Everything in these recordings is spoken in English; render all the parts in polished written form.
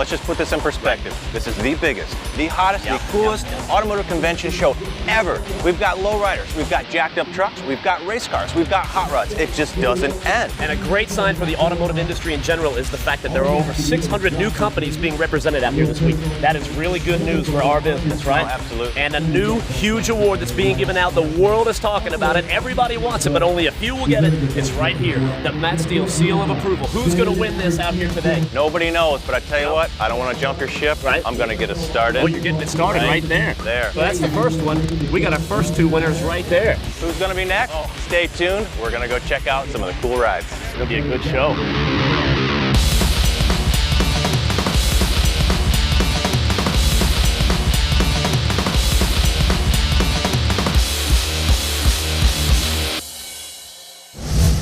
let's just put this in perspective. This is the biggest, the hottest, the coolest automotive convention show ever. We've got lowriders, we've got jacked up trucks, we've got race cars, we've got hot rods. It just doesn't end. And a great sign for the automotive industry in general is the fact that there are over 600 new companies being represented out here this week. That is really good news for our business, right? Oh, absolutely. And a new huge award that's being given out. The world is talking about it. Everybody wants it, but only a few will get it. It's right here. The Matt Steele seal of approval. Who's going to win this out here today? Nobody knows, but I tell you what, I don't want to jump your ship. Right. I'm going to get us started. Oh, you're getting it started right there. There. So that's the first one. We got our first two winners right there. Who's going to be next? Stay tuned. We're going to go check out some of the cool rides. It'll be a good show.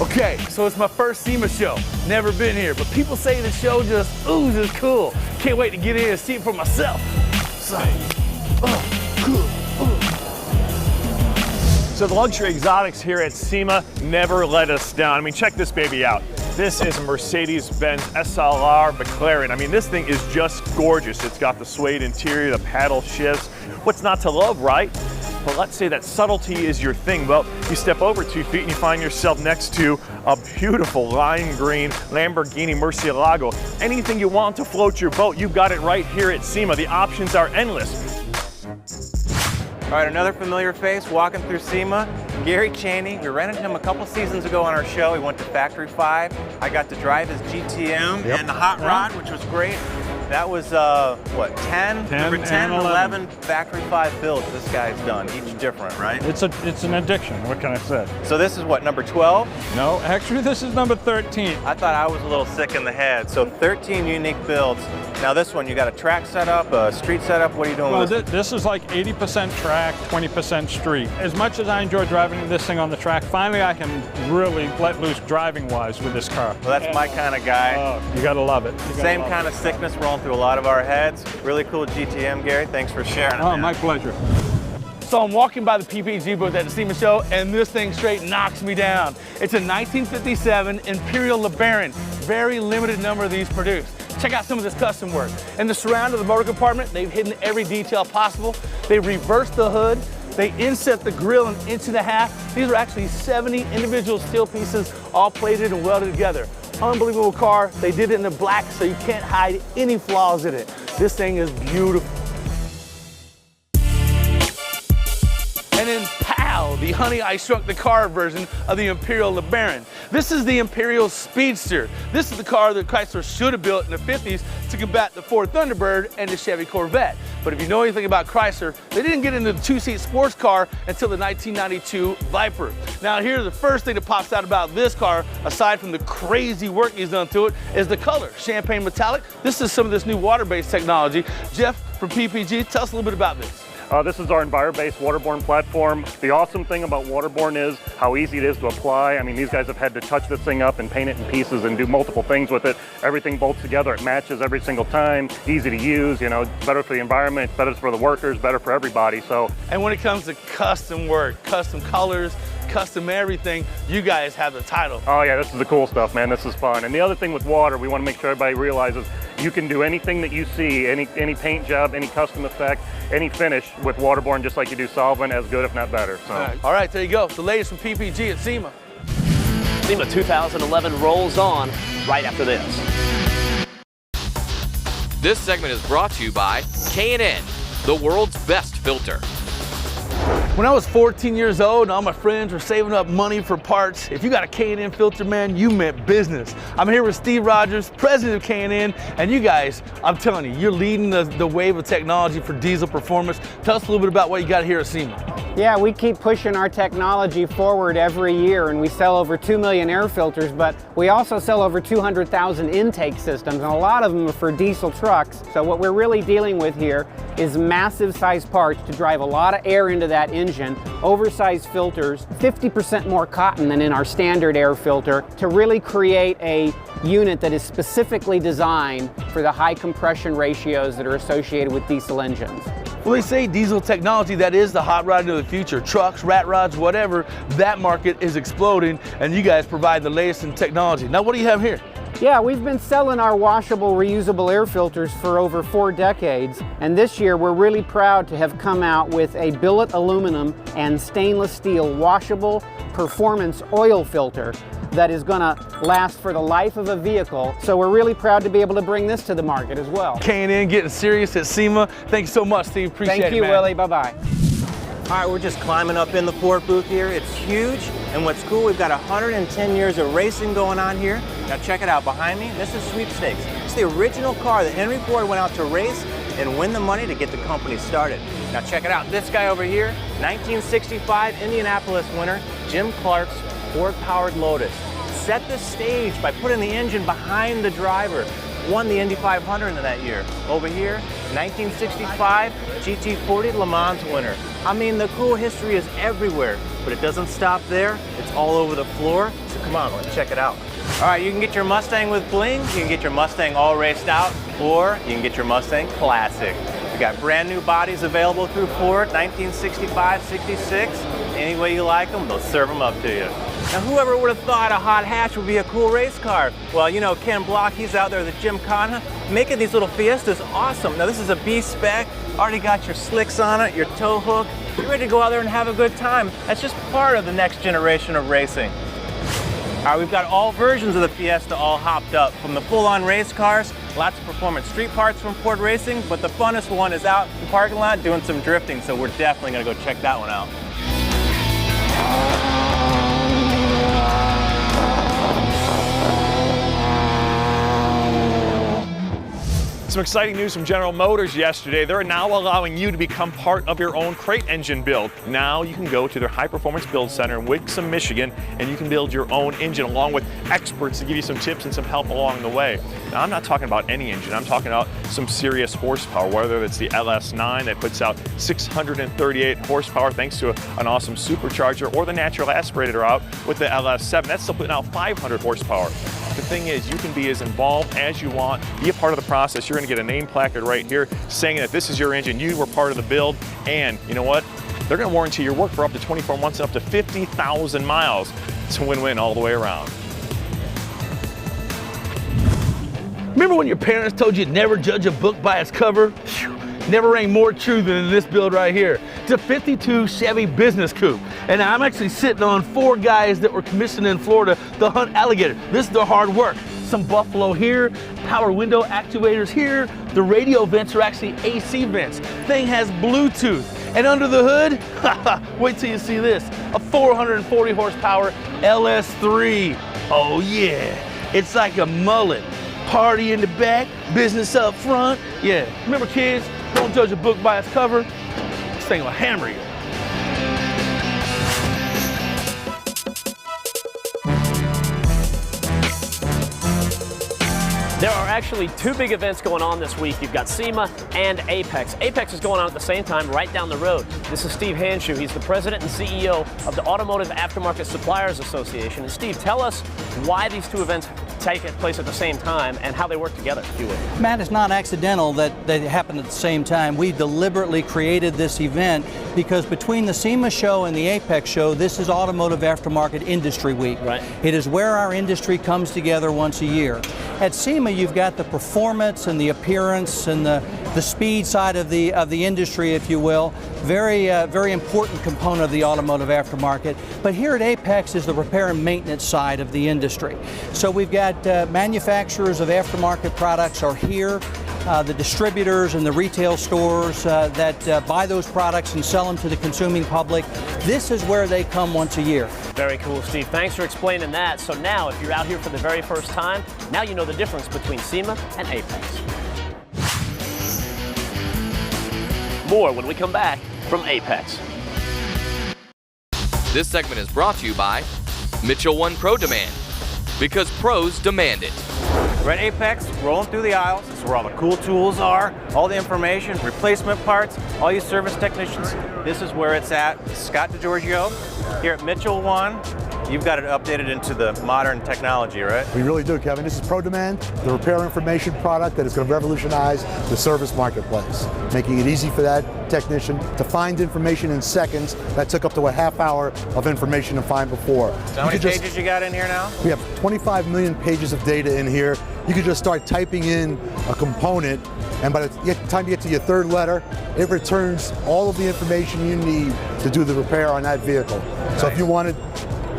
Okay, so it's my first SEMA show. Never been here, but people say the show just oozes cool. Can't wait to get in and see it for myself. So, cool. So the luxury exotics here at SEMA never let us down. I mean, check this baby out. This is a Mercedes-Benz SLR McLaren. I mean, this thing is just gorgeous. It's got the suede interior, the paddle shifts. What's not to love, right? But let's say that subtlety is your thing. Well, you step over 2 feet and you find yourself next to a beautiful lime green Lamborghini Murcielago. Anything you want to float your boat, you've got it right here at SEMA. The options are endless. All right, another familiar face walking through SEMA, Gary Cheney. We ran into him a couple seasons ago on our show. We went to Factory 5. I got to drive his GTM and the hot rod, which was great. That was, what, 10? Number 10 and 11 Factory 5 builds this guy's done, each different, right? It's an addiction, what can I say? So this is what, number 12? No, actually this is number 13. I thought I was a little sick in the head. So 13 unique builds. Now this one, you got a track setup, a street setup. What are you doing Well, with this? this is like 80% track, 20% street. As much as I enjoy driving this thing on the track, finally I can really let loose driving-wise with this car. Well, that's my kind of guy. You gotta love it. Same kind of sickness rolling through a lot of our heads. Really cool GTM, Gary. Thanks for sharing it. Oh, man. my pleasure. So I'm walking by the PPG booth at the SEMA show, and this thing straight knocks me down. It's a 1957 Imperial LeBaron. Very limited number of these produced. Check out some of this custom work. In the surround of the motor compartment, they've hidden every detail possible. They reversed the hood. They inset the grille an 1.5 inches. These are actually 70 individual steel pieces, all plated and welded together. Unbelievable car. They did it in the black, so you can't hide any flaws in it. This thing is beautiful. And then POW, the Honey, I Shrunk the Car version of the Imperial LeBaron. This is the Imperial Speedster. This is the car that Chrysler should have built in the 50s to combat the Ford Thunderbird and the Chevy Corvette. But if you know anything about Chrysler, they didn't get into the 2-seat sports car until the 1992 Viper. Now here, the first thing that pops out about this car, aside from the crazy work he's done to it, is the color, champagne metallic. This is some of this new water-based technology. Jeff from PPG, tell us a little bit about this. This is our Enviro-based waterborne platform. The awesome thing about waterborne is how easy it is to apply. I mean, these guys have had to touch this thing up and paint it in pieces and do multiple things with it. Everything bolts together, it matches every single time, easy to use, you know, better for the environment, better for the workers, better for everybody, so. And when it comes to custom work, custom colors, custom everything, you guys have the title. Oh yeah, this is the cool stuff, man. This is fun. And the other thing with water, we want to make sure everybody realizes you can do anything that you see, any paint job, any custom effect, any finish with waterborne, just like you do solvent, as good if not better. So. All right, there you go. The latest from PPG at SEMA. SEMA 2011 rolls on right after this. This segment is brought to you by K&N, the world's best filter. When I was 14 years old and all my friends were saving up money for parts, if you got a K&N filter, man, you meant business. I'm here with Steve Rogers, president of K&N, and you guys, I'm telling you, you're leading the wave of technology for diesel performance. Tell us a little bit about what you got here at SEMA. Yeah, we keep pushing our technology forward every year, and we sell over 2 million air filters, but we also sell over 200,000 intake systems, and a lot of them are for diesel trucks. So what we're really dealing with here is massive size parts to drive a lot of air into that engine, oversized filters, 50% more cotton than in our standard air filter, to really create a unit that is specifically designed for the high compression ratios that are associated with diesel engines. Well, they say diesel technology, that is the hot rod of the future. Trucks, rat rods, whatever, that market is exploding, and you guys provide the latest in technology. Now, what do you have here? Yeah, we've been selling our washable, reusable air filters for over 4 decades, and this year we're really proud to have come out with a billet aluminum and stainless steel washable performance oil filter that is going to last for the life of a vehicle. So we're really proud to be able to bring this to the market as well. K&N getting serious at SEMA. Thank you so much, Steve. Appreciate it, Thank you, man. Willie. Bye-bye. All right, we're just climbing up in the Ford booth here. It's huge, and what's cool, we've got 110 years of racing going on here. Now check it out behind me. This is Sweepstakes. It's the original car that Henry Ford went out to race and win the money to get the company started. Now check it out. This guy over here, 1965 Indianapolis winner, Jim Clark's Ford-powered Lotus. Set the stage by putting the engine behind the driver. Won the Indy 500 in that year. Over here, 1965 GT40 Le Mans winner. I mean, the cool history is everywhere, but it doesn't stop there. It's all over the floor. So come on, let's check it out. All right, you can get your Mustang with bling, you can get your Mustang all raced out, or you can get your Mustang classic. We got brand new bodies available through Ford, 1965, 66. Any way you like them, they'll serve them up to you. Now, whoever would have thought a hot hatch would be a cool race car? Well, you know, Ken Block, he's out there with Jim Conha, making these little Fiestas awesome. Now, this is a B-spec, already got your slicks on it, your tow hook. You're ready to go out there and have a good time. That's just part of the next generation of racing. All right, we've got all versions of the Fiesta all hopped up, from the full-on race cars, lots of performance street parts from Ford Racing, but the funnest one is out in the parking lot doing some drifting, so we're definitely gonna go check that one out. Some exciting news from General Motors yesterday. They're now allowing you to become part of your own crate engine build. Now you can go to their High Performance Build Center in Wixom, Michigan, and you can build your own engine along with experts to give you some tips and some help along the way. Now, I'm not talking about any engine. I'm talking about some serious horsepower, whether it's the LS9 that puts out 638 horsepower thanks to an awesome supercharger, or the natural aspirator out with the LS7. That's still putting out 500 horsepower. The thing is, you can be as involved as you want, be a part of the process. You're going to get a name placard right here saying that this is your engine, you were part of the build, and you know what? They're going to warranty your work for up to 24 months and up to 50,000 miles. It's a win-win all the way around. Remember when your parents told you never judge a book by its cover? Phew, never rang more true than in this build right here. It's a 52 Chevy Business Coupe. And I'm actually sitting on 4 guys that were commissioned in Florida to hunt alligator. This is their hard work. Some buffalo here, power window actuators here. The radio vents are actually AC vents. Thing has Bluetooth. And under the hood, wait till you see this, a 440 horsepower LS3. Oh yeah, it's like a mullet. Party in the back, business up front. Yeah, remember kids, don't judge a book by its cover. This thing will hammer you. There are actually 2 big events going on this week. You've got SEMA and Apex. Apex is going on at the same time right down the road. This is Steve Handschuh. He's the president and CEO of the Automotive Aftermarket Suppliers Association. And Steve, tell us why these 2 events take place at the same time and how they work together, if you would. Matt, it's not accidental that they happen at the same time. We deliberately created this event because between the SEMA show and the Apex show, this is Automotive Aftermarket Industry Week. Right. It is where our industry comes together once a year. At SEMA, you've got the performance and the appearance and the speed side of the industry, if you will. Very important component of the automotive aftermarket. But here at Apex is the repair and maintenance side of the industry. So we've got manufacturers of aftermarket products are here. The distributors and the retail stores that buy those products and sell them to the consuming public. This is where they come once a year. Very cool, Steve. Thanks for explaining that. So now, if you're out here for the very first time, now you know the difference between SEMA and Apex. More when we come back from Apex. This segment is brought to you by Mitchell 1 Pro Demand, because pros demand it. We're at Apex, rolling through the aisles. This is where all the cool tools are, all the information, replacement parts, all you service technicians. This is where it's at. Scott DiGiorgio here at Mitchell 1. you've got it updated into the modern technology, right? We really do, Kevin. This is ProDemand, the repair information product that is going to revolutionize the service marketplace, making it easy for that technician to find information in seconds that took up to a half hour of information to find before. So how many pages you got in here now? We have 25 million pages of data in here. You can just start typing in a component, and by the time you get to your third letter, it returns all of the information you need to do the repair on that vehicle. So if you wanted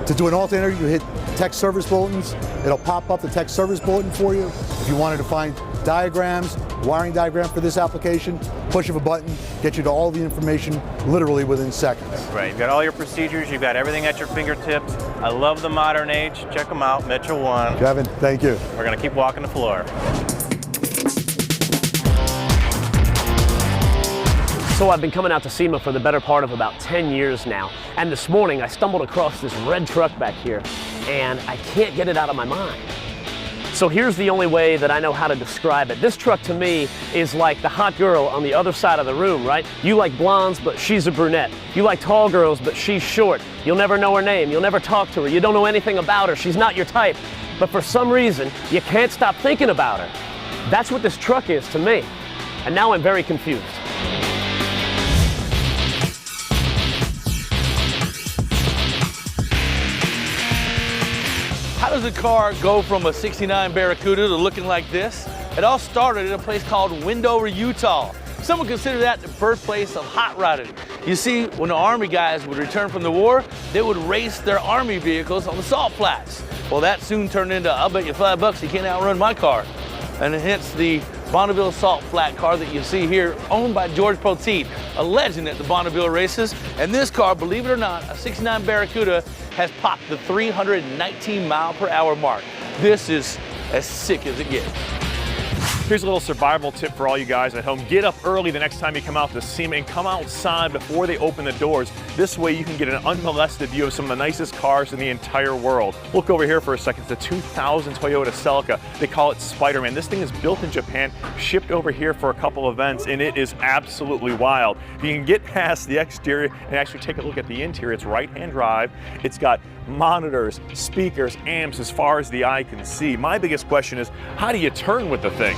to do an alternator, you hit tech service bulletins, it'll pop up the tech service bulletin for you. If you wanted to find diagrams, wiring diagram for this application, push of a button, get you to all the information literally within seconds. Right, you've got all your procedures, you've got everything at your fingertips. I love the modern age. Check them out, Mitchell 1. Kevin, thank you. We're gonna keep walking the floor. So I've been coming out to SEMA for the better part of about 10 years now. And this morning I stumbled across this red truck back here and I can't get it out of my mind. So here's the only way that I know how to describe it. This truck to me is like the hot girl on the other side of the room, right? You like blondes, but she's a brunette. You like tall girls, but she's short. You'll never know her name. You'll never talk to her. You don't know anything about her. She's not your type. But for some reason, you can't stop thinking about her. That's what this truck is to me. And now I'm very confused. How does a car go from a 69 Barracuda to looking like this? It all started in a place called Wendover, Utah. Some would consider that the birthplace of hot rodding. You see, when the Army guys would return from the war, they would race their Army vehicles on the salt flats. Well, that soon turned into, I'll bet you $5 you can't outrun my car. And hence the Bonneville Salt Flat car that you see here, owned by George Poteet, a legend at the Bonneville races. And this car, believe it or not, a 69 Barracuda, has popped the 319 mile per hour mark. This is as sick as it gets. Here's a little survival tip for all you guys at home. Get up early the next time you come out to SEMA and come outside before they open the doors. This way you can get an unmolested view of some of the nicest cars in the entire world. Look over here for a second. It's a 2000 Toyota Celica. They call it Spider-Man. This thing is built in Japan, shipped over here for a couple of events, and it is absolutely wild. If you can get past the exterior and actually take a look at the interior, it's right-hand drive. It's got monitors, speakers, amps as far as the eye can see. My biggest question is, how do you turn with the thing?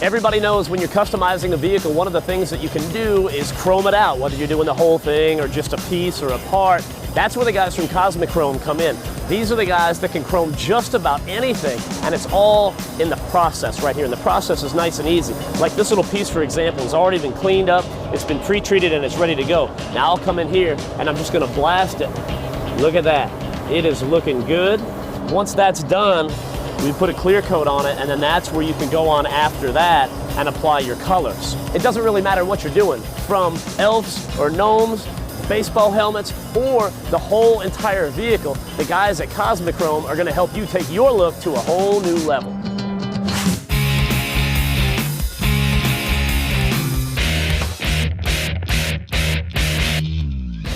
Everybody knows when you're customizing a vehicle, one of the things that you can do is chrome it out, whether you're doing the whole thing or just a piece or a part. That's where the guys from Cosmic Chrome come in. These are the guys that can chrome just about anything, and it's all in the process right here. And the process is nice and easy. Like this little piece, for example, has already been cleaned up, it's been pre-treated, and it's ready to go. Now I'll come in here and I'm just gonna blast it. Look at that. It is looking good. Once that's done, we put a clear coat on it, and then that's where you can go on after that and apply your colors. It doesn't really matter what you're doing, from elves or gnomes, baseball helmets, or the whole entire vehicle. The guys at Cosmic Chrome are gonna help you take your look to a whole new level.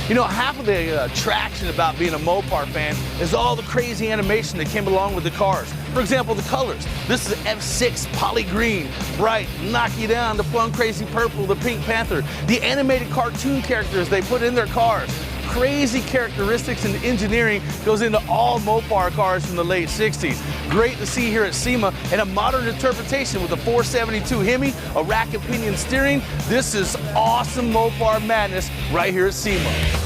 You know, half of the attraction about being a Mopar fan is all the crazy animation that came along with the cars. For example, the colors. This is F6 poly green, bright, knock you down, the plum crazy purple, the Pink Panther, the animated cartoon characters they put in their cars. Crazy characteristics and engineering goes into all Mopar cars from the late 60s. Great to see here at SEMA, and a modern interpretation with a 472 Hemi, a rack and pinion steering. This is awesome Mopar madness right here at SEMA.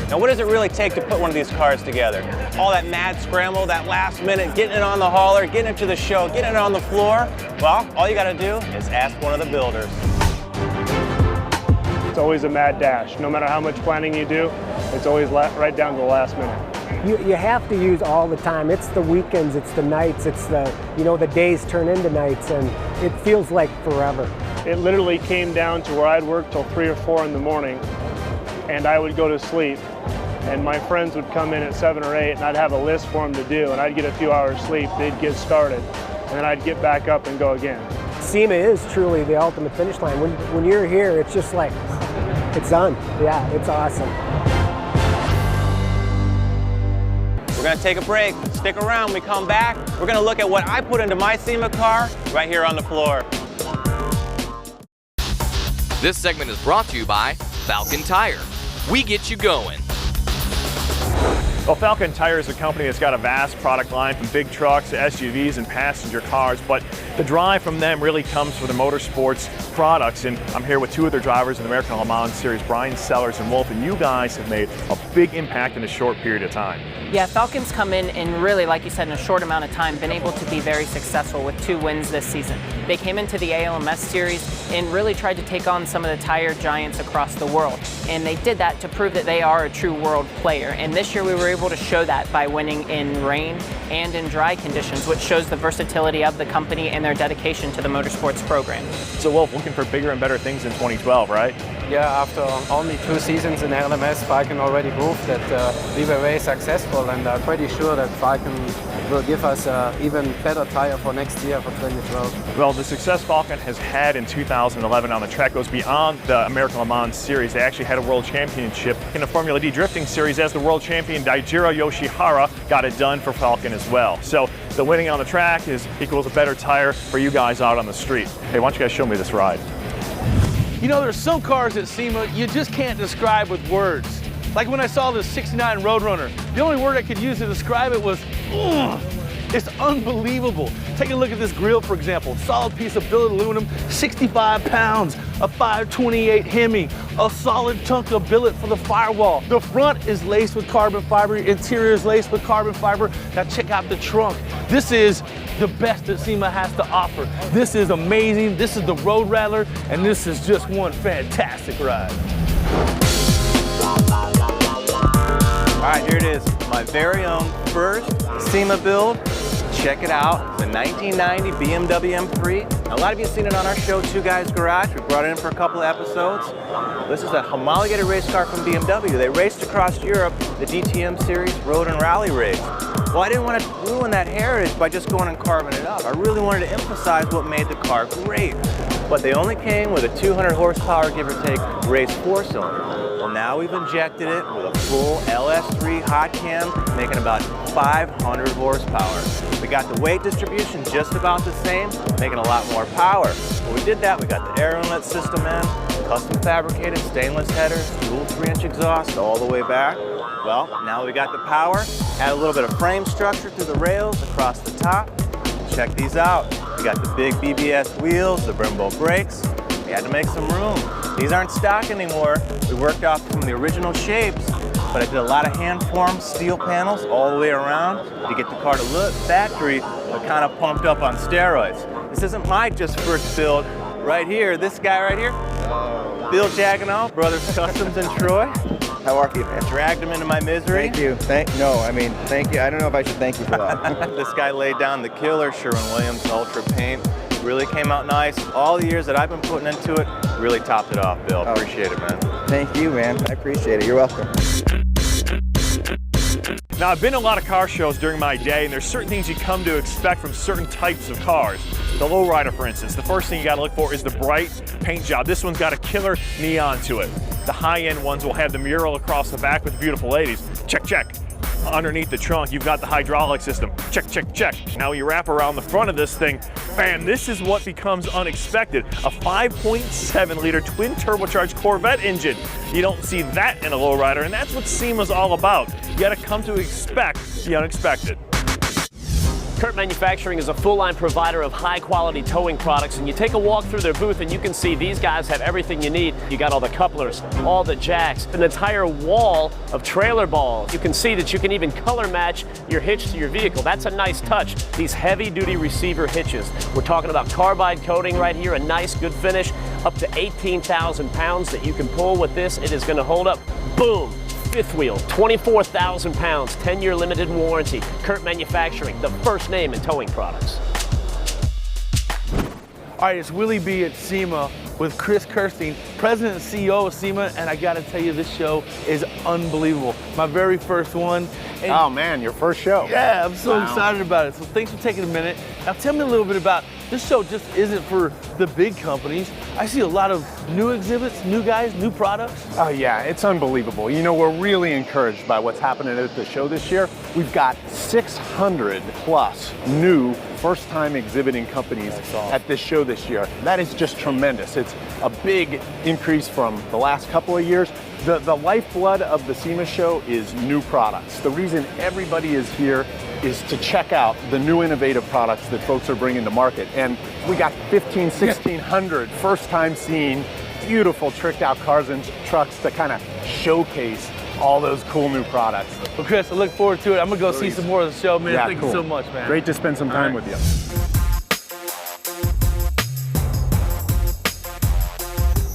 Now, what does it really take to put one of these cars together? All that mad scramble, that last minute, getting it on the hauler, getting it to the show, getting it on the floor? Well, all you gotta do is ask one of the builders. It's always a mad dash. No matter how much planning you do, it's always right down to the last minute. You have to use all the time. It's the weekends, it's the nights, it's the, the days turn into nights, and it feels like forever. It literally came down to where I'd work till 3 or 4 in the morning, and I would go to sleep, and my friends would come in at 7 or 8, and I'd have a list for them to do, and I'd get a few hours sleep, they'd get started, and then I'd get back up and go again. SEMA is truly the ultimate finish line. When you're here, it's just like, it's done. Yeah, it's awesome. We're gonna take a break. Stick around. When we come back, we're gonna look at what I put into my SEMA car right here on the floor. This segment is brought to you by Falcon Tire. we get you going. Well, Falcon Tire is a company that's got a vast product line from big trucks to SUVs and passenger cars, but the drive from them really comes from the motorsports products. And I'm here with two of their drivers in the American Le Mans Series, Brian Sellers and Wolf, and you guys have made a big impact in a short period of time. Yeah, Falcon's come in and really, like you said, in a short amount of time, been able to be very successful with 2 wins this season. They came into the ALMS Series and really tried to take on some of the tire giants across the world. And they did that to prove that they are a true world player. And this year we were able to show that by winning in rain and in dry conditions, which shows the versatility of the company and their dedication to the motorsports program. So Wolf, looking for bigger and better things in 2012, right? Yeah, after only 2 seasons in LMS, Falcon already proved that we were very successful, and I'm pretty sure that Falcon will give us an even better tire for next year, for 2012. Well, the success Falcon has had in 2011 on the track goes beyond the American Le Mans Series. They actually had a World Championship in the Formula D Drifting Series as the World Champion Daijiro Yoshihara got it done for Falcon as well. So the winning on the track equals a better tire for you guys out on the street. Hey, why don't you guys show me this ride? You know, there's some cars at SEMA you just can't describe with words. Like when I saw this 69 Roadrunner, the only word I could use to describe it was, ugh. It's unbelievable. Take a look at this grille, for example. Solid piece of billet aluminum, 65 pounds, a 528 Hemi, a solid chunk of billet for the firewall. The front is laced with carbon fiber, interior is laced with carbon fiber. Now check out the trunk. This is the best that SEMA has to offer. This is amazing. This is the Road Rattler, and this is just one fantastic ride. All right, here it is, my very own first SEMA build. Check it out, the 1990 BMW M3. Now, a lot of you have seen it on our show, Two Guys Garage. We brought it in for a couple of episodes. This is a homologated race car from BMW. They raced across Europe, the DTM series, road and rally race. Well, I didn't want to ruin that heritage by just going and carving it up. I really wanted to emphasize what made the car great. But they only came with a 200 horsepower, give or take, race 4-cylinder. Well, now we've injected it with a full LS3 hot cam, making about 500 horsepower. We got the weight distribution just about the same, making a lot more power. When we did that, we got the air inlet system in, custom fabricated stainless headers, dual 3-inch exhaust all the way back. Well, now we got the power, add a little bit of frame structure through the rails across the top. Check these out. We got the big BBS wheels, the Brembo brakes. We had to make some room. These aren't stock anymore. We worked off from the original shapes, but I did a lot of hand-formed steel panels all the way around to get the car to look factory, but kind of pumped up on steroids. This isn't my just first build. Right here, this guy right here, Bill Jaganow, Brothers Customs in Troy. How are you? I dragged him into my misery. Thank you. Thank you. I don't know if I should thank you for that. This guy laid down the killer Sherwin-Williams Ultra Paint. Really came out nice. All the years that I've been putting into it, really topped it off, Bill. Appreciate it, man. Thank you, man. I appreciate it. You're welcome. Now, I've been to a lot of car shows during my day, and there's certain things you come to expect from certain types of cars. The lowrider, for instance, the first thing you gotta look for is the bright paint job. This one's got a killer neon to it. The high-end ones will have the mural across the back with the beautiful ladies. Check, check. Underneath the trunk, you've got the hydraulic system. Check, check, check. Now you wrap around the front of this thing, bam, this is what becomes unexpected. A 5.7-liter twin turbocharged Corvette engine. You don't see that in a lowrider, and that's what SEMA's all about. You gotta come to expect the unexpected. Kurt Manufacturing is a full-line provider of high-quality towing products, and you take a walk through their booth and you can see these guys have everything you need. You got all the couplers, all the jacks, an entire wall of trailer balls. You can see that you can even color match your hitch to your vehicle. That's a nice touch. These heavy-duty receiver hitches. We're talking about carbide coating right here, a nice, good finish, up to 18,000 pounds that you can pull with this. It is going to hold up. Boom! Fifth wheel, 24,000 pounds, 10-year limited warranty. Kurt Manufacturing, the first name in towing products. All right, it's Willie B at SEMA with Chris Kirstein, President and CEO of SEMA, and I gotta tell you, this show is unbelievable. My very first one. Oh man, your first show. Yeah, I'm so excited about it. So thanks for taking a minute. Now tell me a little bit about, this show just isn't for the big companies. I see a lot of new exhibits, new guys, new products. Oh yeah, it's unbelievable. You know, we're really encouraged by what's happening at the show this year. We've got 600 plus new first-time exhibiting companies at this show this year. That is just tremendous. It's a big increase from the last couple of years. The lifeblood of the SEMA show is new products. The reason everybody is here is to check out the new innovative products that folks are bringing to market. And we got 1,600 first-time seen, beautiful tricked out cars and trucks to kind of showcase all those cool new products. Well, Chris, I look forward to it. I'm gonna go see some more of the show, man. Yeah, Thank cool. you so much, man. Great to spend some time with you.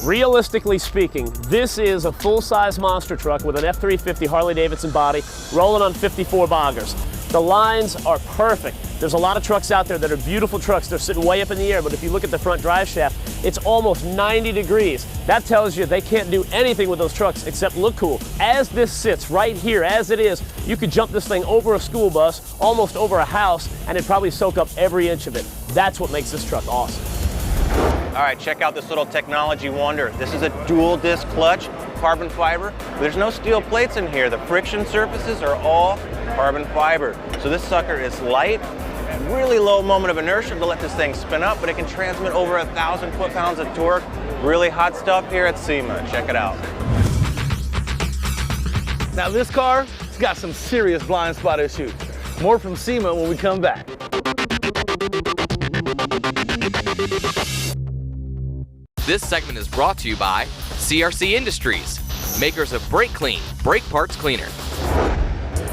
Realistically speaking, this is a full-size monster truck with an F-350 Harley-Davidson body rolling on 54 boggers. The lines are perfect. There's a lot of trucks out there that are beautiful trucks. They're sitting way up in the air, but if you look at the front drive shaft, it's almost 90 degrees. That tells you they can't do anything with those trucks except look cool. As this sits right here, as it is, you could jump this thing over a school bus, almost over a house, and it'd probably soak up every inch of it. That's what makes this truck awesome. All right, check out this little technology wonder. This is a dual disc clutch, carbon fiber. There's no steel plates in here. The friction surfaces are all carbon fiber. So this sucker is light, really low moment of inertia to let this thing spin up, but it can transmit over 1,000 foot-pounds of torque. Really hot stuff here at SEMA. Check it out. Now this car, it's got some serious blind spot issues. More from SEMA when we come back. This segment is brought to you by CRC Industries, makers of Brake Clean, brake parts cleaner.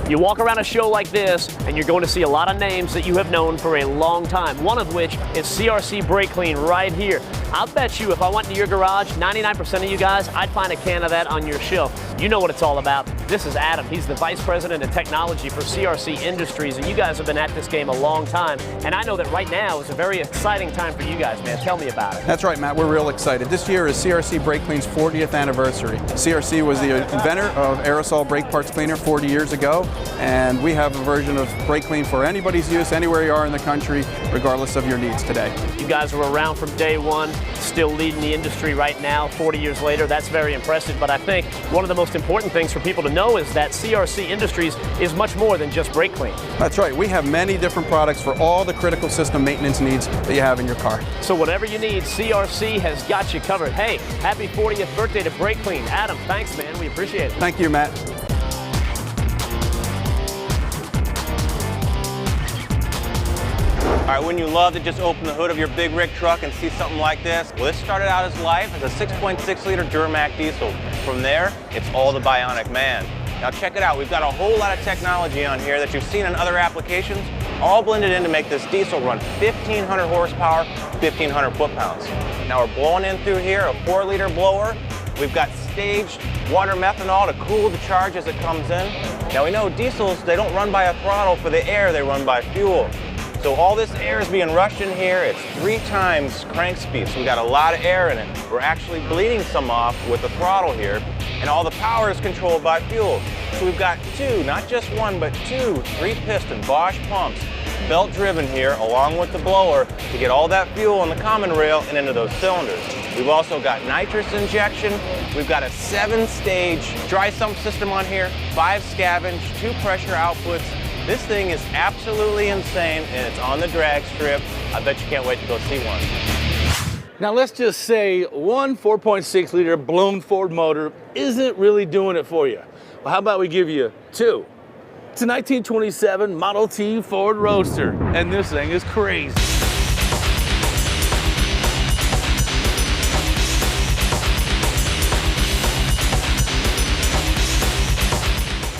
You walk around a show like this, and you're going to see a lot of names that you have known for a long time, one of which is CRC Brake Clean right here. I'll bet you if I went to your garage, 99% of you guys, I'd find a can of that on your shelf. You know what it's all about. This is Adam. He's the Vice President of Technology for CRC Industries, and you guys have been at this game a long time. And I know that right now is a very exciting time for you guys, man. Tell me about it. That's right, Matt. We're real excited. This year is CRC Brake Clean's 40th anniversary. CRC was the inventor of aerosol brake parts cleaner 40 years ago, and we have a version of brake clean for anybody's use, anywhere you are in the country, regardless of your needs today. You guys were around from day one, still leading the industry right now, 40 years later. That's very impressive, but I think one of the most important things for people to know is that CRC Industries is much more than just brake clean. That's right. We have many different products for all the critical system maintenance needs that you have in your car. So whatever you need, CRC has got you covered. Hey, happy 40th birthday to Brake Clean. Adam, thanks, man. We appreciate it. Thank you, Matt. All right, wouldn't you love to just open the hood of your big rig truck and see something like this? Well, this started out as life as a 6.6 liter Duramax diesel. From there, it's all the Bionic Man. Now check it out, we've got a whole lot of technology on here that you've seen in other applications, all blended in to make this diesel run 1,500 horsepower, 1,500 foot-pounds. Now we're blowing in through here a 4-liter blower. We've got staged water methanol to cool the charge as it comes in. Now we know diesels, they don't run by a throttle for the air, they run by fuel. So all this air is being rushed in here. It's 3 times crank speed, so we got a lot of air in it. We're actually bleeding some off with the throttle here, and all the power is controlled by fuel. So we've got 2, not just 1, but 2 3-piston Bosch pumps, belt driven here along with the blower to get all that fuel on the common rail and into those cylinders. We've also got nitrous injection. We've got a 7-stage dry sump system on here, 5 scavenge, 2 pressure outputs. This thing is absolutely insane, and it's on the drag strip. I bet you can't wait to go see one. Now let's just say one 4.6 liter blown Ford motor isn't really doing it for you. Well, how about we give you 2? It's a 1927 Model T Ford Roadster, and this thing is crazy.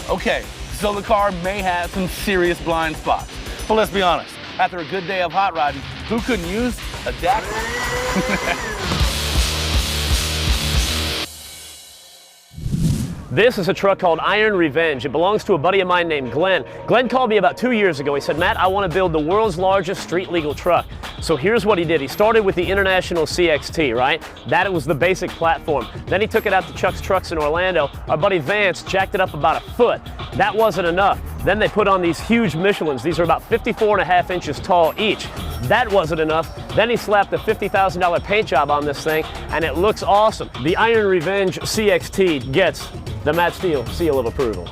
Okay, so the car may have some serious blind spots. But let's be honest, after a good day of hot rodding, who couldn't use a DAC? This is a truck called Iron Revenge. It belongs to a buddy of mine named Glenn. Glenn called me about 2 years ago. He said, Matt, I want to build the world's largest street legal truck. So here's what he did. He started with the International CXT, right? That was the basic platform. Then he took it out to Chuck's Trucks in Orlando. Our buddy Vance jacked it up about a foot. That wasn't enough. Then they put on these huge Michelins. These are about 54.5 inches tall each. That wasn't enough. Then he slapped a $50,000 paint job on this thing, and it looks awesome. The Iron Revenge CXT gets the Matt Steele seal of approval.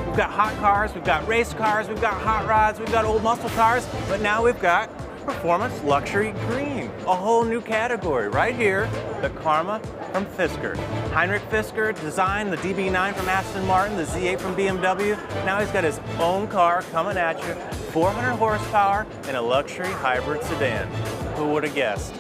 We've got hot cars, we've got race cars, we've got hot rods, we've got old muscle cars, but now we've got performance luxury green, a whole new category right here, the Karma from Fisker. Heinrich Fisker designed the DB9 from Aston Martin, the Z8 from BMW. Now he's got his own car coming at you, 400 horsepower in a luxury hybrid sedan. Who would have guessed?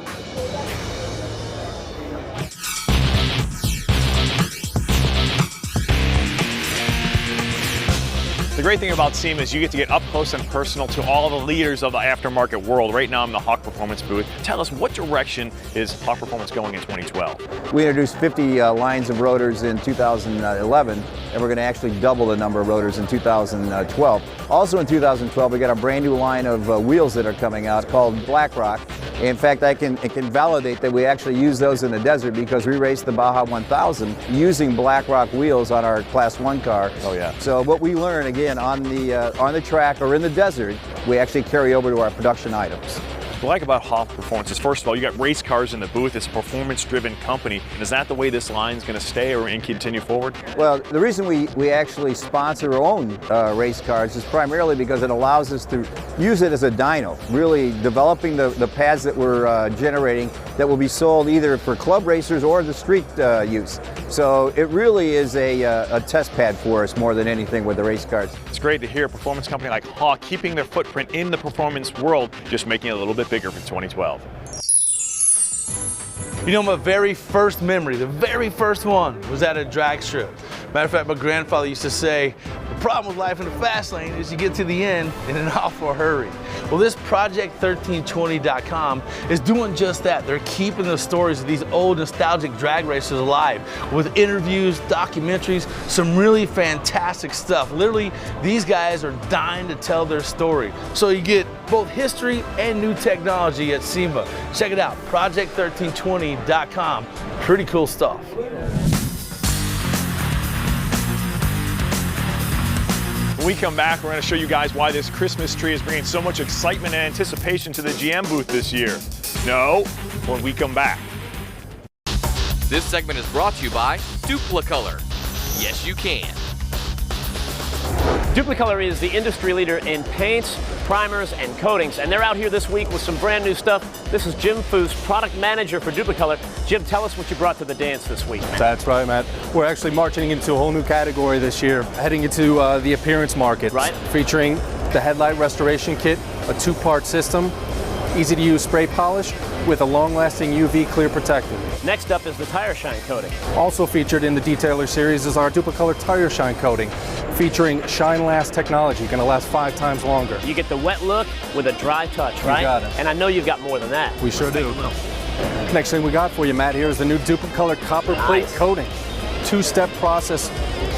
The great thing about SEMA is you get to get up close and personal to all the leaders of the aftermarket world. Right now I'm in the Hawk Performance booth. Tell us, what direction is Hawk Performance going in 2012? We introduced 50 lines of rotors in 2011, and we're going to actually double the number of rotors in 2012. Also in 2012, we got a brand new line of wheels that are coming out called BlackRock. In fact, I can validate that we actually use those in the desert because we raced the Baja 1000 using BlackRock wheels on our Class 1 car. Oh yeah. So what we learn, again, on the track or in the desert, we actually carry over to our production items. What I like about Hawk Performance is, first of all, you got race cars in the booth. It's a performance-driven company. And is that the way this line's going to stay and continue forward? Well, the reason we actually sponsor our own race cars is primarily because it allows us to use it as a dyno, really developing the pads that we're generating that will be sold either for club racers or the street use. So it really is a test pad for us more than anything with the race cars. It's great to hear a performance company like Hawk keeping their footprint in the performance world, just making it a little bit bigger for 2012. You know, my very first memory, the very first one, was at a drag strip. Matter of fact, my grandfather used to say, the problem with life in the fast lane is you get to the end in an awful hurry. Well, this Project1320.com is doing just that. They're keeping the stories of these old nostalgic drag racers alive with interviews, documentaries, some really fantastic stuff. Literally, these guys are dying to tell their story. So you get both history and new technology at SEMA. Check it out, Project1320.com. Pretty cool stuff. When we come back, we're going to show you guys why this Christmas tree is bringing so much excitement and anticipation to the GM booth this year. No, when we come back. This segment is brought to you by Dupli-color. Yes, you can. Dupli-color is the industry leader in paints, primers, and coatings, and they're out here this week with some brand new stuff. This is Jim Foose, product manager for Dupli-color. Jim, tell us what you brought to the dance this week. That's right, Matt. We're actually marching into a whole new category this year, heading into the appearance market. Right. Featuring the headlight restoration kit, a two-part system, easy-to-use spray polish with a long-lasting UV clear protectant. Next up is the tire shine coating. Also featured in the Detailer series is our Dupli-color tire shine coating, featuring Shine Last technology, going to last 5 times longer. You get the wet look with a dry touch, right? You got it. And I know you've got more than that. We sure do. Next thing we got for you, Matt, here is the new Dupli-color copper plate coating. 2-step process,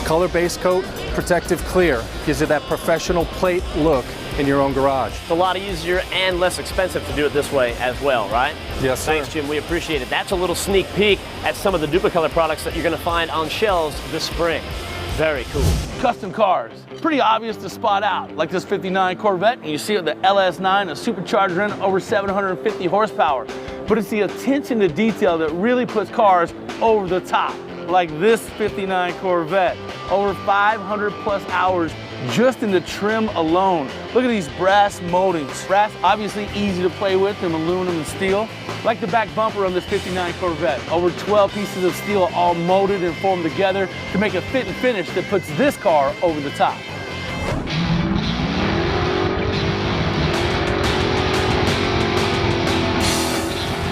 color base coat, protective clear. Gives you that professional plate look in your own garage. It's a lot easier and less expensive to do it this way as well, right? Yes, sir. Thanks, Jim. We appreciate it. That's a little sneak peek at some of the Dupli-color products that you're going to find on shelves this spring. Very cool. Custom cars, pretty obvious to spot out, like this 59 Corvette, and you see it, the LS9, a supercharged engine, over 750 horsepower. But it's the attention to detail that really puts cars over the top, like this 59 Corvette, over 500 plus hours just in the trim alone. Look at these brass moldings. Brass, obviously easy to play with, them aluminum and steel. Like the back bumper on this 59 Corvette, over 12 pieces of steel all molded and formed together to make a fit and finish that puts this car over the top.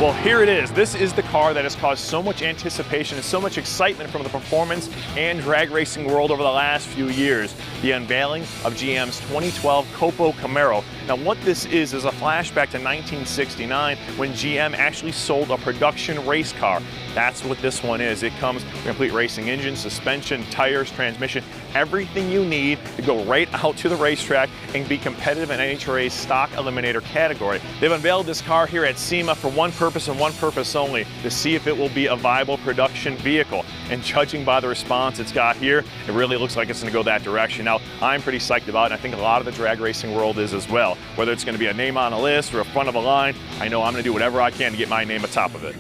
Well, here it is. This is the car that has caused so much anticipation and so much excitement from the performance and drag racing world over the last few years. The unveiling of GM's 2012 Copo Camaro. Now, what this is a flashback to 1969 when GM actually sold a production race car. That's what this one is. It comes with a complete racing engine, suspension, tires, transmission, everything you need to go right out to the racetrack and be competitive in NHRA's stock eliminator category. They've unveiled this car here at SEMA for one purpose. purpose and one purpose only, to see if it will be a viable production vehicle. And judging by the response it's got here, it really looks like it's going to go that direction. Now, I'm pretty psyched about it, and I think a lot of the drag racing world is as well. Whether it's going to be a name on a list or a front of a line, I know I'm going to do whatever I can to get my name atop of it.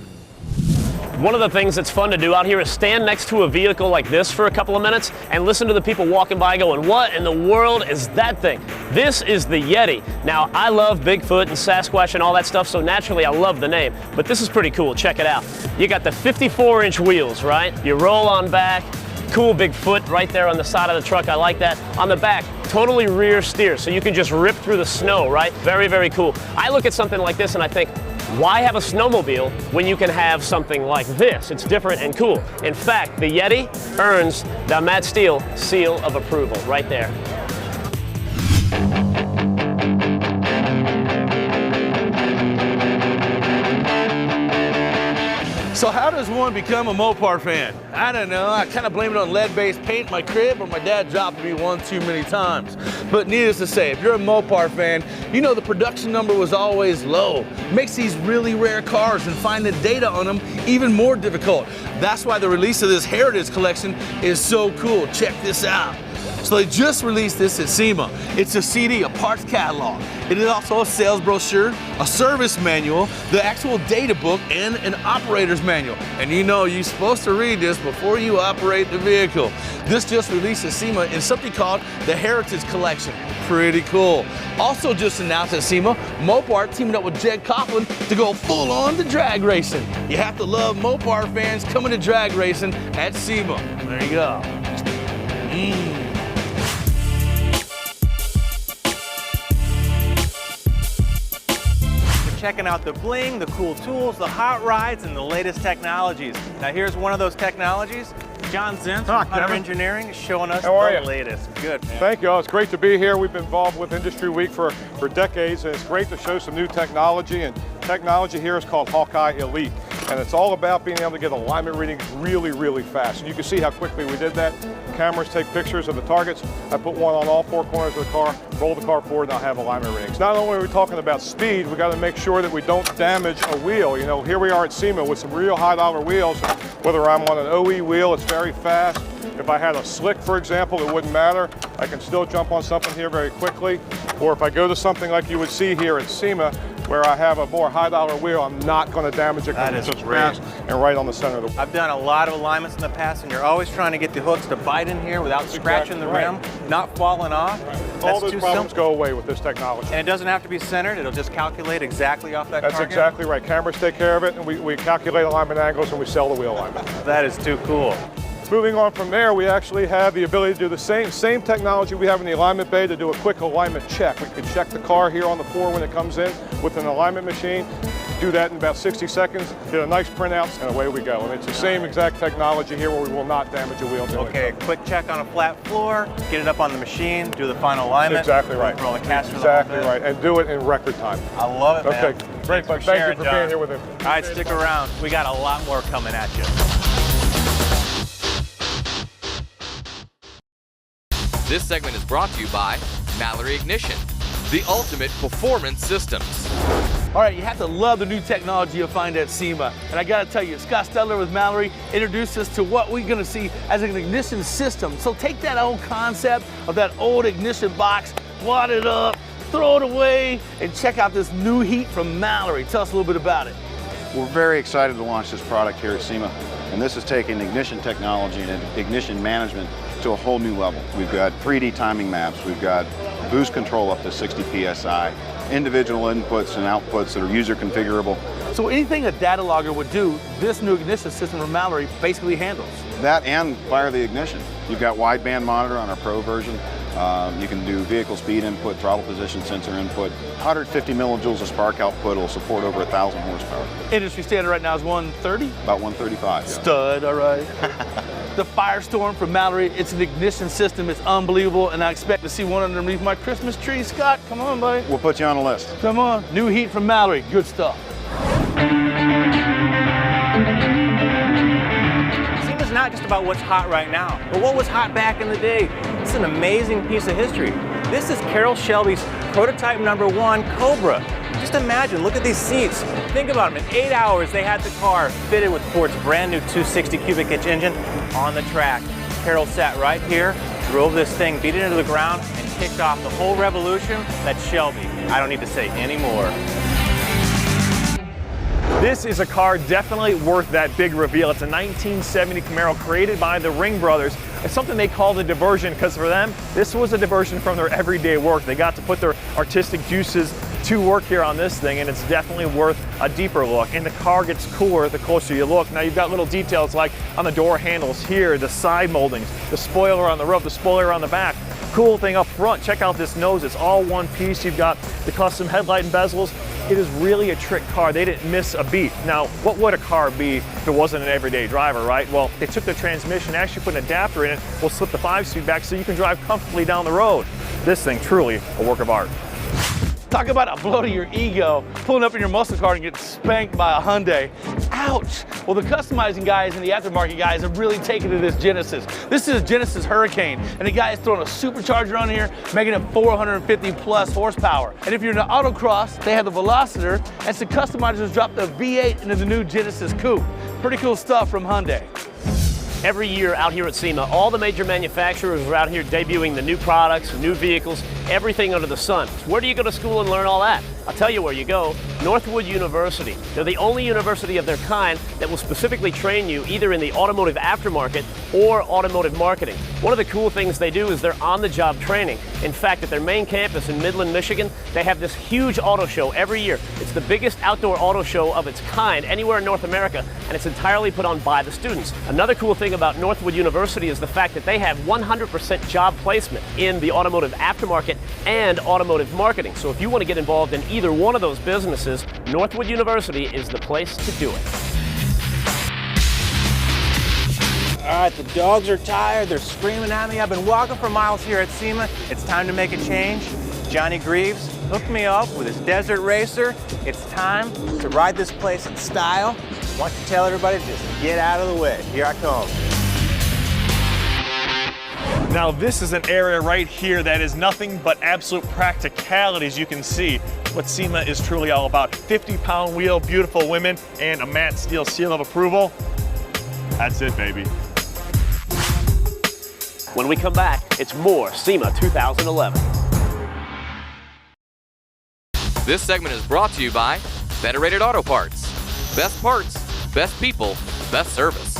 One of the things that's fun to do out here is stand next to a vehicle like this for a couple of minutes and listen to the people walking by going, what in the world is that thing? This is the Yeti. Now, I love Bigfoot and Sasquatch and all that stuff, so naturally I love the name, but this is pretty cool. Check it out. You got the 54-inch wheels, right? You roll on back, cool big foot right there on the side of the truck. I like that. On the back, totally rear steer, so you can just rip through the snow, right? Very, very cool. I look at something like this and I think, why have a snowmobile when you can have something like this? It's different and cool. In fact, the Yeti earns the Matt Steele seal of approval right there. So how does one become a Mopar fan? I don't know. I kind of blame it on lead-based paint in my crib, or my dad dropped me one too many times. But needless to say, if you're a Mopar fan, you know the production number was always low. Makes these really rare cars and finding data on them even more difficult. That's why the release of this Heritage Collection is so cool. Check this out. So they just released this at SEMA. It's a CD, a parts catalog. It is also a sales brochure, a service manual, the actual data book, and an operator's manual. And you know you're supposed to read this before you operate the vehicle. This just released at SEMA in something called the Heritage Collection. Pretty cool. Also just announced at SEMA, Mopar teaming up with Jed Coughlin to go full on to drag racing. You have to love Mopar fans coming to drag racing at SEMA. There you go. Checking out the bling, the cool tools, the hot rides, and the latest technologies. Now here's one of those technologies. John Zentz from Hunter Engineering is showing us the latest. Good, man. Thank you. It's great to be here. We've been involved with Industry Week for decades, and it's great to show some new technology. And technology here is called Hawkeye Elite. And it's all about being able to get alignment readings really, really fast. And you can see how quickly we did that. Cameras take pictures of the targets. I put one on all four corners of the car, roll the car forward, and I'll have alignment readings. Not only are we talking about speed, we got to make sure that we don't damage a wheel. You know, here we are at SEMA with some real high-dollar wheels. Whether I'm on an OE wheel, it's very fast. If I had a slick, for example, it wouldn't matter. I can still jump on something here very quickly. Or if I go to something like you would see here at SEMA, where I have a more high-dollar wheel, I'm not going to damage it because it's fast and right on the center of the wheel. I've done a lot of alignments in the past, and you're always trying to get the hooks to bite in here without scratching the rim, not falling off. All those problems go away with this technology. And it doesn't have to be centered. It'll just calculate exactly off that That's target. exactly right. Cameras take care of it, and we calculate alignment angles, and we sell the wheel alignment. That is too cool. Moving on from there, we actually have the ability to do the same technology we have in the alignment bay to do a quick alignment check. We can check the car here on the floor when it comes in with an alignment machine. Do that in about 60 seconds, get a nice printout, and away we go. And it's the same exact technology here where we will not damage a wheel. Okay, quick check on a flat floor, get it up on the machine, do the final alignment. Exactly right. Roll the caster. Exactly right, and do it in record time. I love it, man. Okay, great. Thank you for being here with us. All right, stick around. We got a lot more coming at you. This segment is brought to you by Mallory Ignition, the ultimate performance systems. All right, you have to love the new technology you'll find at SEMA. And I gotta tell you, Scott Stedler with Mallory introduced us to what we're gonna see as an ignition system. So take that old concept of that old ignition box, wad it up, throw it away, and check out this new heat from Mallory. Tell us a little bit about it. We're very excited to launch this product here at SEMA. And this is taking ignition technology and ignition management to a whole new level. We've got 3D timing maps, we've got boost control up to 60 PSI, individual inputs and outputs that are user configurable. So anything a data logger would do, this new ignition system from Mallory basically handles. That and fire the ignition. You've got wideband monitor on our Pro version. You can do vehicle speed input, throttle position sensor input. 150 millijoules of spark output will support over 1,000 horsepower. Industry standard right now is 130? About 135. Yeah. Stud, all right. The Firestorm from Mallory, it's an ignition system, it's unbelievable, and I expect to see one underneath my Christmas tree. Scott, come on, buddy. We'll put you on the list. Come on. New heat from Mallory, good stuff. SEMA's not just about what's hot right now, but what was hot back in the day. It's an amazing piece of history. This is Carroll Shelby's prototype #1 Cobra. Did you Just imagine, look at these seats. Think about them, in 8 hours they had the car fitted with Ford's brand new 260 cubic inch engine on the track. Carol sat right here, drove this thing, beat it into the ground, and kicked off the whole revolution that's Shelby. I don't need to say any more. This is a car definitely worth that big reveal. It's a 1970 Camaro created by the Ring brothers. It's something they call a diversion because for them, this was a diversion from their everyday work. They got to put their artistic juices to work here on this thing, and it's definitely worth a deeper look. And the car gets cooler the closer you look. Now you've got little details like on the door handles here, the side moldings, the spoiler on the roof, the spoiler on the back. Cool thing up front, check out this nose. It's all one piece. You've got the custom headlight and bezels. It is really a trick car. They didn't miss a beat. Now, what would a car be if it wasn't an everyday driver, right? Well, they took the transmission, actually put an adapter in it, will slip the 5-speed back so you can drive comfortably down the road. This thing, truly a work of art. Talk about a blow to your ego, pulling up in your muscle car and getting spanked by a Hyundai. Ouch! Well, the customizing guys and the aftermarket guys have really taken to this Genesis. This is Genesis Hurricane, and the guy is throwing a supercharger on here, making it 450 plus horsepower. And if you're in the autocross, they have the Velociter, and some customizers dropped the V8 into the new Genesis Coupe. Pretty cool stuff from Hyundai. Every year out here at SEMA, all the major manufacturers are out here debuting the new products, new vehicles, everything under the sun. So where do you go to school and learn all that? I'll tell you where you go, Northwood University. They're the only university of their kind that will specifically train you either in the automotive aftermarket or automotive marketing. One of the cool things they do is their on-the-job training. In fact, at their main campus in Midland, Michigan, they have this huge auto show every year. It's the biggest outdoor auto show of its kind anywhere in North America, and it's entirely put on by the students. Another cool thing about Northwood University is the fact that they have 100% job placement in the automotive aftermarket and automotive marketing. So if you want to get involved in either one of those businesses, Northwood University is the place to do it. All right, the dogs are tired. They're screaming at me. I've been walking for miles here at SEMA. It's time to make a change. Johnny Greaves hooked me up with his Desert Racer. It's time to ride this place in style. Why don't you tell everybody to just get out of the way. Here I come. Now this is an area right here that is nothing but absolute practicality, as you can see. What SEMA is truly all about. 50-pound wheel, beautiful women, and a matte Steele seal of approval. That's it, baby. When we come back, it's more SEMA 2011. This segment is brought to you by Federated Auto Parts. Best parts, best people, best service.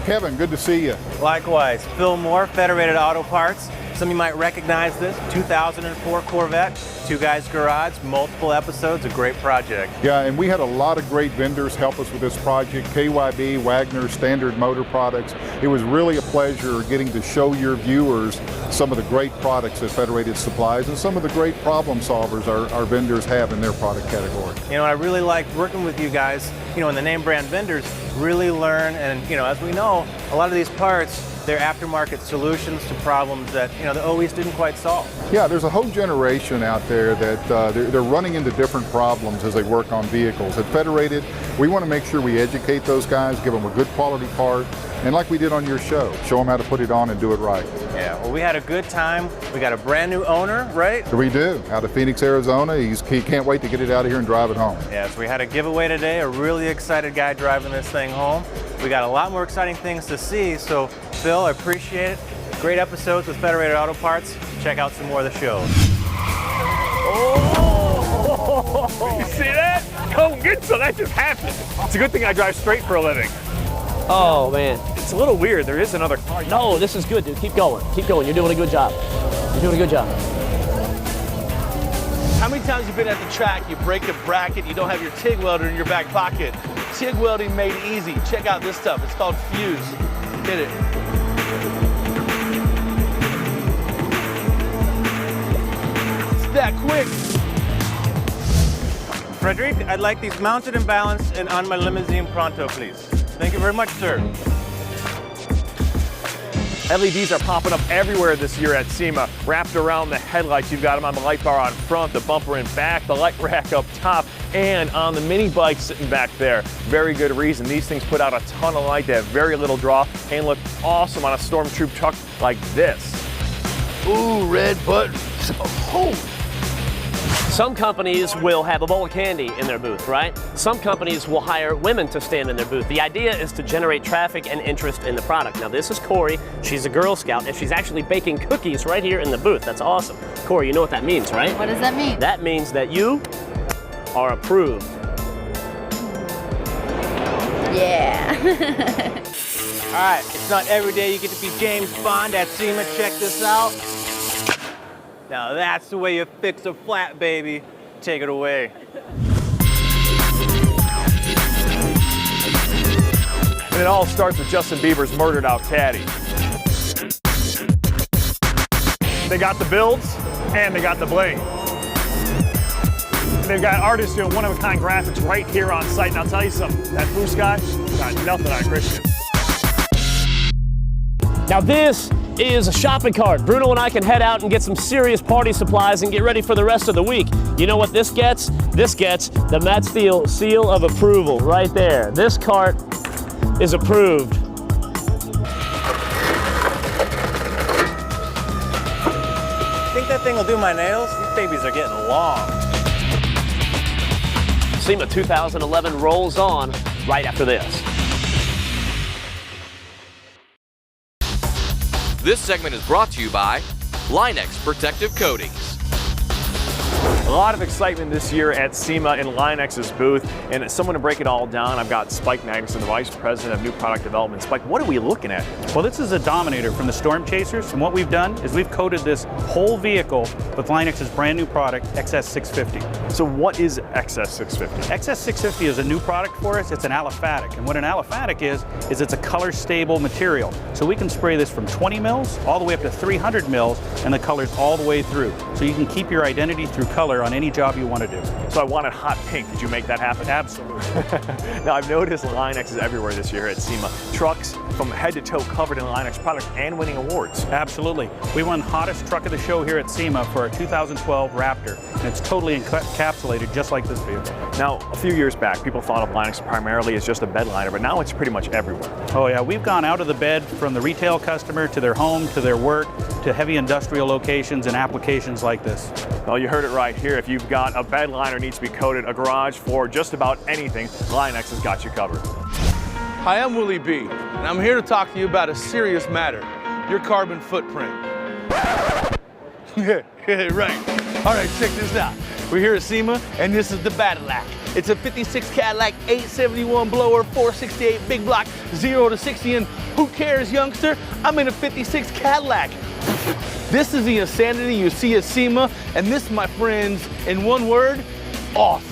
Kevin, good to see you. Likewise, Phil Moore, Federated Auto Parts. Some of you might recognize this, 2004 Corvette, Two Guys Garage, multiple episodes, a great project. Yeah, and we had a lot of great vendors help us with this project, KYB, Wagner, Standard Motor Products. It was really a pleasure getting to show your viewers some of the great products that Federated supplies and some of the great problem solvers our vendors have in their product category. You know, I really liked working with you guys, you know, in the name brand vendors, really learn, and you know, as we know, a lot of these parts, they're aftermarket solutions to problems that, you know, the OEs didn't quite solve. Yeah, there's a whole generation out there that they're running into different problems as they work on vehicles. At Federated, we want to make sure we educate those guys, give them a good quality part, and like we did on your show, show them how to put it on and do it right. Yeah, well, we had a good time. We got a brand new owner, right? We do, out of Phoenix, Arizona. He can't wait to get it out of here and drive it home. Yeah, so we had a giveaway today, a really excited guy driving this thing home. We got a lot more exciting things to see, so Phil, I appreciate it. Great episodes with Federated Auto Parts. Check out some more of the shows. Oh! You see that? Go get some, that just happened. It's a good thing I drive straight for a living. Oh, man. It's a little weird. There is another car. No, this is good, dude. Keep going. Keep going. You're doing a good job. You're doing a good job. How many times you've been at the track, you break a bracket, you don't have your TIG welder in your back pocket? TIG welding made easy. Check out this stuff. It's called Fuse. Hit it. It's that quick. Frederic, I'd like these mounted and balanced and on my limousine pronto, please. Thank you very much, sir. LEDs are popping up everywhere this year at SEMA. Wrapped around the headlights, you've got them on the light bar on front, the bumper in back, the light rack up top, and on the mini bike sitting back there. Very good reason. These things put out a ton of light. They have very little draw and look awesome on a Stormtroop truck like this. Ooh, red button. Oh. Some companies will have a bowl of candy in their booth, right? Some companies will hire women to stand in their booth. The idea is to generate traffic and interest in the product. Now this is Corey, she's a Girl Scout, and she's actually baking cookies right here in the booth. That's awesome. Corey, you know what that means, right? What does that mean? That means that you are approved. Yeah. All right, it's not every day you get to be James Bond at SEMA. Check this out. Now that's the way you fix a flat, baby. Take it away. And it all starts with Justin Bieber's murdered out caddy. They got the builds and they got the bling. They've got artists doing one-of-a-kind graphics right here on site. And I'll tell you something, that blue sky got nothing on Christian. Now this is a shopping cart. Bruno and I can head out and get some serious party supplies and get ready for the rest of the week. You know what this gets? This gets the Matt Steele seal of approval right there. This cart is approved. Think that thing will do my nails? These babies are getting long. SEMA 2011 rolls on right after this. This segment is brought to you by Line-X Protective Coatings. A lot of excitement this year at SEMA in Line-X's booth, and someone to break it all down, I've got Spike Magnuson, the Vice President of New Product Development. Spike, what are we looking at? Well, this is a Dominator from the Storm Chasers, and what we've done is we've coated this whole vehicle with Line-X's brand new product, XS650. So what is XS650? XS650 is a new product for us. It's an aliphatic, and what an aliphatic is it's a color-stable material. So we can spray this from 20 mils all the way up to 300 mils, and the color's all the way through. So you can keep your identity through color on any job you want to do. So I wanted hot pink. Did you make that happen? Absolutely. Now I've noticed Line-X is everywhere this year at SEMA. Trucks from head to toe covered in Line-X product and winning awards. Absolutely. We won hottest truck of the show here at SEMA for our 2012 Raptor, and it's totally encapsulated just like this vehicle. Now, a few years back, people thought of Line-X primarily as just a bed liner, but now it's pretty much everywhere. Oh yeah, we've gone out of the bed from the retail customer to their home, to their work, to heavy industrial locations and applications like this. Well, you heard it right here. If you've got a bed liner needs to be coated, a garage floor, just about anything, Line-X has got you covered. Hi, I'm Willie B, and I'm here to talk to you about a serious matter, your carbon footprint. Yeah, right. All right, check this out. We're here at SEMA, and this is the Cadillac. It's a 56 Cadillac 871 blower, 468 big block, 0 to 60, and who cares, youngster? I'm in a 56 Cadillac. This is the insanity you see at SEMA, and this, my friends, in one word, awesome.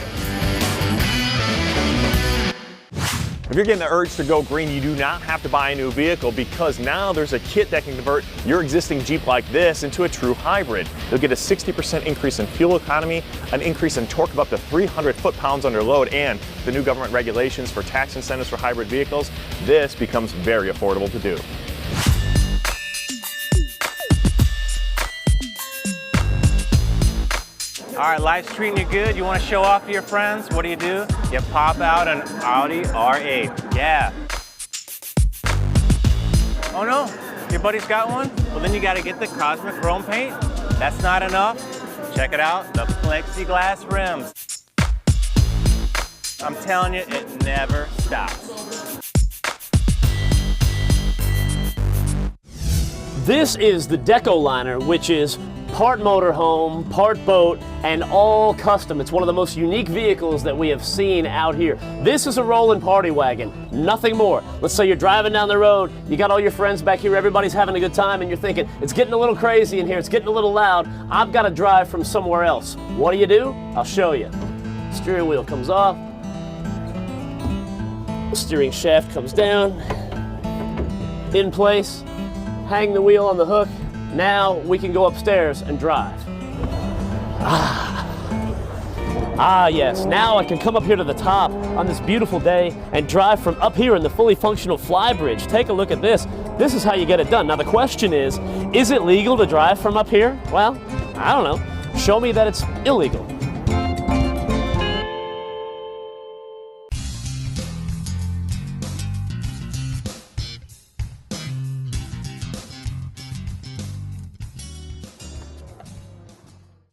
If you're getting the urge to go green, you do not have to buy a new vehicle because now there's a kit that can convert your existing Jeep like this into a true hybrid. You'll get a 60% increase in fuel economy, an increase in torque of up to 300 foot-pounds under load, and the new government regulations for tax incentives for hybrid vehicles. This becomes very affordable to do. All right, life's treating you good. You want to show off to your friends? What do? You pop out an Audi R8. Yeah. Oh no, your buddy's got one? Well, then you got to get the Cosmic Chrome paint. That's not enough. Check it out, the plexiglass rims. I'm telling you, it never stops. This is the Deco Liner, which is part motorhome, part boat, and all custom. It's one of the most unique vehicles that we have seen out here. This is a rolling party wagon, nothing more. Let's say you're driving down the road, you got all your friends back here, everybody's having a good time, and you're thinking, it's getting a little crazy in here, it's getting a little loud, I've got to drive from somewhere else. What do? I'll show you. Steering wheel comes off, the steering shaft comes down, in place, hang the wheel on the hook. Now we can go upstairs and drive. Yes, now I can come up here to the top on this beautiful day and drive from up here in the fully functional flybridge. Take a look at this. This is how you get it done. Now the question is it legal to drive from up here? Well, I don't know. Show me that it's illegal.